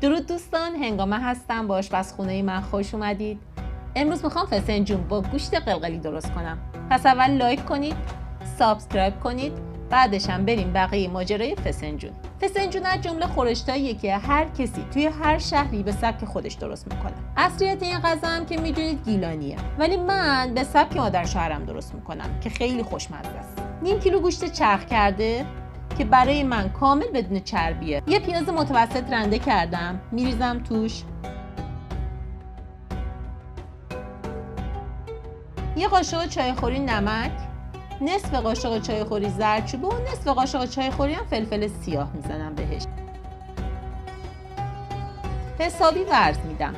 درود دوستان، هنگامه هستم. با آشپزخونه من خوش اومدید. امروز میخوام فسنجون با گوشت قلقلی درست کنم. پس اول لایک کنید، سابسکرایب کنید، بعدش هم بریم بقیه ماجرای فسنجون. فسنجون از جمله خورشتاییه که هر کسی توی هر شهری به سبک خودش درست میکنه. اصلیت این غذا هم که میدونید گیلانیه، ولی من به سبک مادر شوهرم درست میکنم که خیلی خوشمزه است. نیم کیلو گوشت چرخ کرده که برای من کامل بدون چربیه. یه پیاز متوسط رنده کردم، میریزم توش. یه قاشق چایخوری نمک، نصف قاشق چایخوری زردچوبه و نصف قاشق چایخوری هم فلفل سیاه میزنم بهش. حسابی ورز میدم.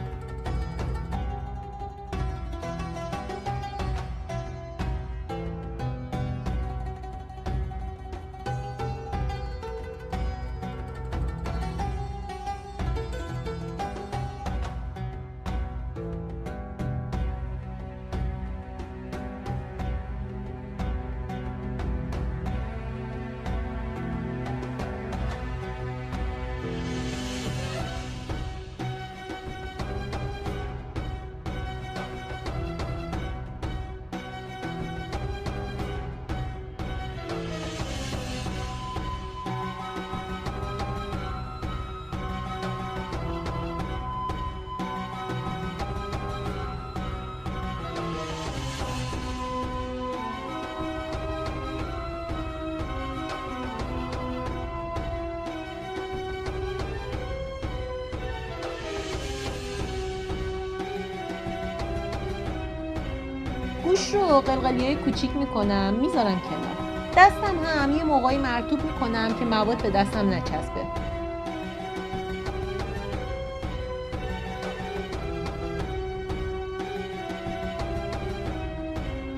گوشت رو قلقلیای کوچیک میکنم، میذارم کنار. دستم هم یه موقعی مرطوب میکنم که مواد به دستم نچسبه.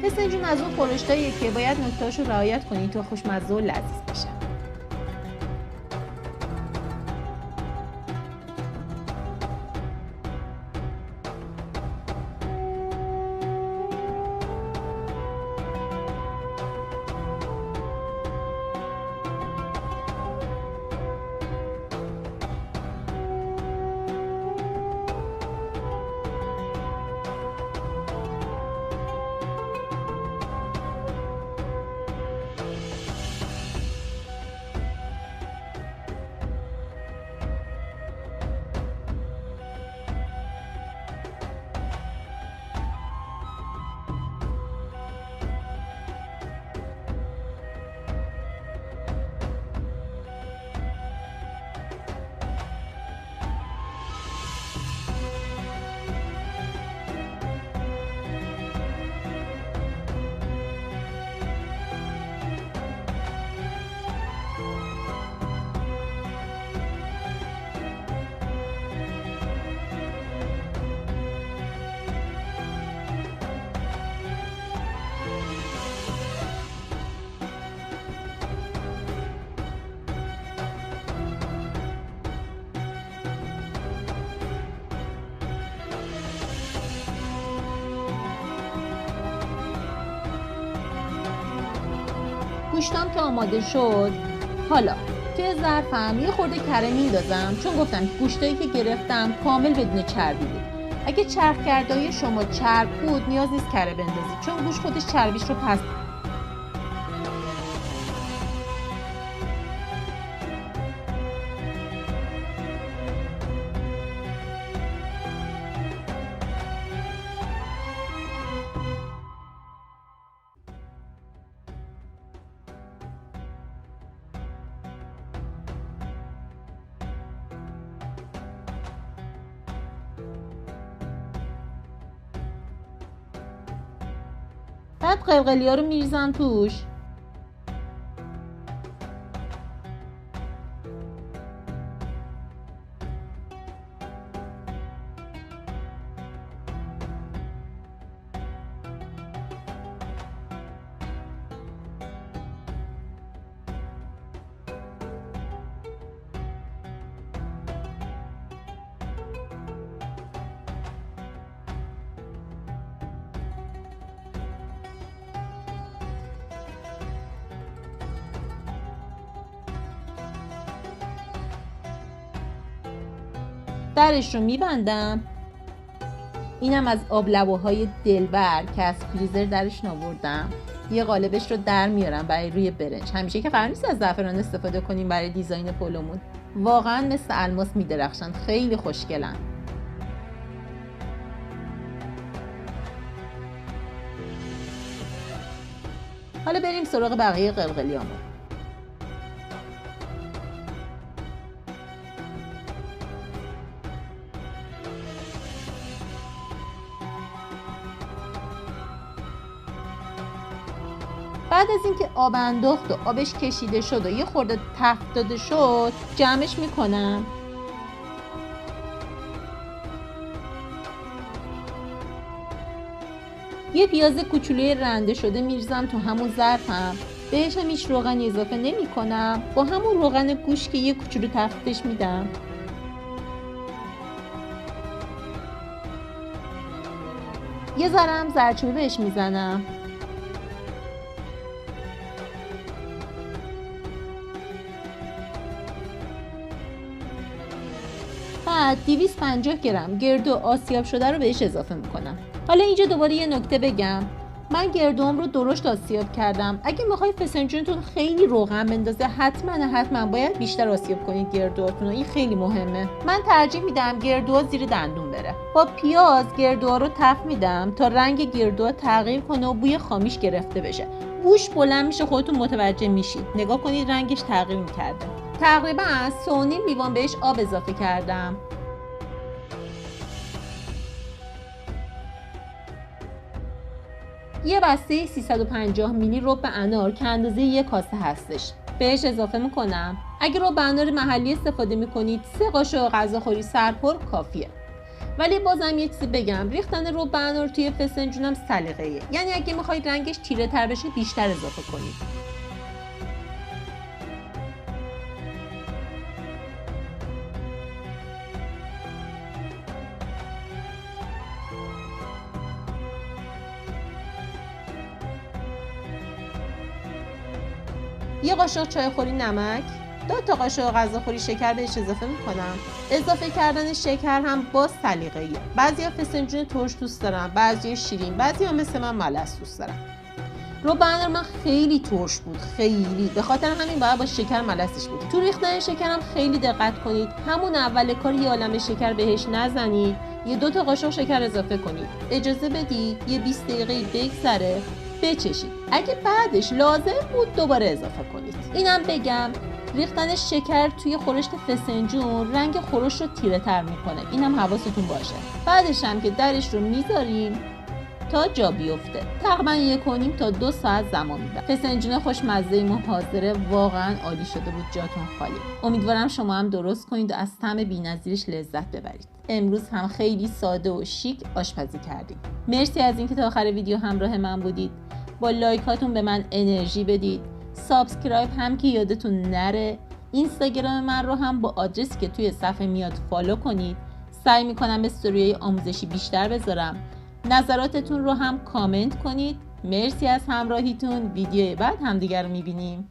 فسنجون از اون خورشتاییه که باید نکته‌هاشو رعایت کنی تا خوشمزه و لذیذ بشه. گوشتام که آماده شد، حالا توی ظرفم یه خورده کره میندازم، چون گفتم گوشتایی که گرفتم کامل بدون چربی بود. اگه چرخ کرده‌های شما چرب بود نیاز نیست کره بندازید، چون گوشت خودش چربیش رو پس. بعد قلقلی‌ها رو میریزم توش. درش رو میبندم. اینم از آبلبوهای دلبر که از فریزر درش آوردم. یه قالبش رو در میارم برای روی برنج. همیشه که قرار نیست از زعفران استفاده کنیم برای دیزاین پلومون. واقعا مثل الماس میدرخشن، خیلی خوشگلن. حالا بریم سراغ بقیه قلقلیامون. بعد از اینکه آب انداخت و آبش کشیده شد و یه خورده تفت داده شد، جمعش میکنم. یه پیاز کوچولوی رنده شده میریزم تو همون ظرفم. بهش هم هیچ روغنی اضافه نمی کنم. با همون روغن گوشت که یه کوچولو تفتش میدم. یه ذرم زردچوبه بهش میزنم. بعد 250 گرم گردو آسیاب شده رو بهش اضافه میکنم. حالا اینجا دوباره یه نکته بگم. من گردوم رو درشت آسیاب کردم. اگه میخوای فسنجونتون خیلی روغن بندازه حتما باید بیشتر آسیاب کنید گردوهاتون. این خیلی مهمه. من ترجیح میدم گردوها زیر دندون بره. با پیاز گردوها رو تفت میدم تا رنگ گردوها تغییر کنه و بوی خامیش گرفته بشه. بوش بلند میشه، خودتون متوجه میشید. نگاه کنید رنگش تغییر میکرده. تقریبا 3.5 لیوان بهش آب اضافه کردم. یه بسته 350 میلی رب انار که اندازه یک کاسه هستش بهش اضافه میکنم. اگه رب انار محلی استفاده میکنید 3 قاشق غذاخوری سرپر کافیه. ولی بازم یه چیزی بگم، ریختن رب انار توی فسنجونم سلیقه‌ایه. یعنی اگه میخواید رنگش تیره تر بشه بیشتر اضافه کنید. یه قاشق چایخوری نمک، 2 تا قاشق غذاخوری شکر بهش اضافه میکنم. اضافه کردن شکر هم باز سلیقه‌ایه. بعضیا فسنجون ترش دوست دارن، بعضیا شیرین، بعضیا مثل من ملس دوست دارن. رب انار من خیلی ترش بود، خیلی. به خاطر همین باید با شکر ملسش بود. تو ریختن شکرم خیلی دقت کنید. همون اول کار یه عالمه شکر بهش نزنید. یه 2 تا قاشق شکر اضافه کنید. اجازه بدید یه 20 دقیقه بگذره. بچشید. اگه بعدش لازم بود دوباره اضافه کنید. اینم بگم ریختن شکر توی خورشت فسنجون رنگ خورش رو تیره تر میکنه. اینم حواستون باشه. بعدش هم که درش رو میذاریم تا جا بیفته. تقریبا 1.5 تا 2 ساعت زمان میبره. فسنجون خوشمزه ما حاضره. واقعا عالی شده بود، جاتون خالی. امیدوارم شما هم درست کنید و از طعم بی‌نظیرش لذت ببرید. امروز هم خیلی ساده و شیک آشپزی کردیم. مرسی از اینکه تا آخر ویدیو همراه من بودید. با لایکاتون به من انرژی بدید. سابسکرایب هم که یادتون نره. اینستاگرام من رو هم با آدرسی که توی صفحه میاد فالو کنید. سعی میکنم استوریای آموزشی بیشتر بذارم. نظراتتون رو هم کامنت کنید. مرسی از همراهیتون. ویدیو بعد همدیگر رو میبینیم.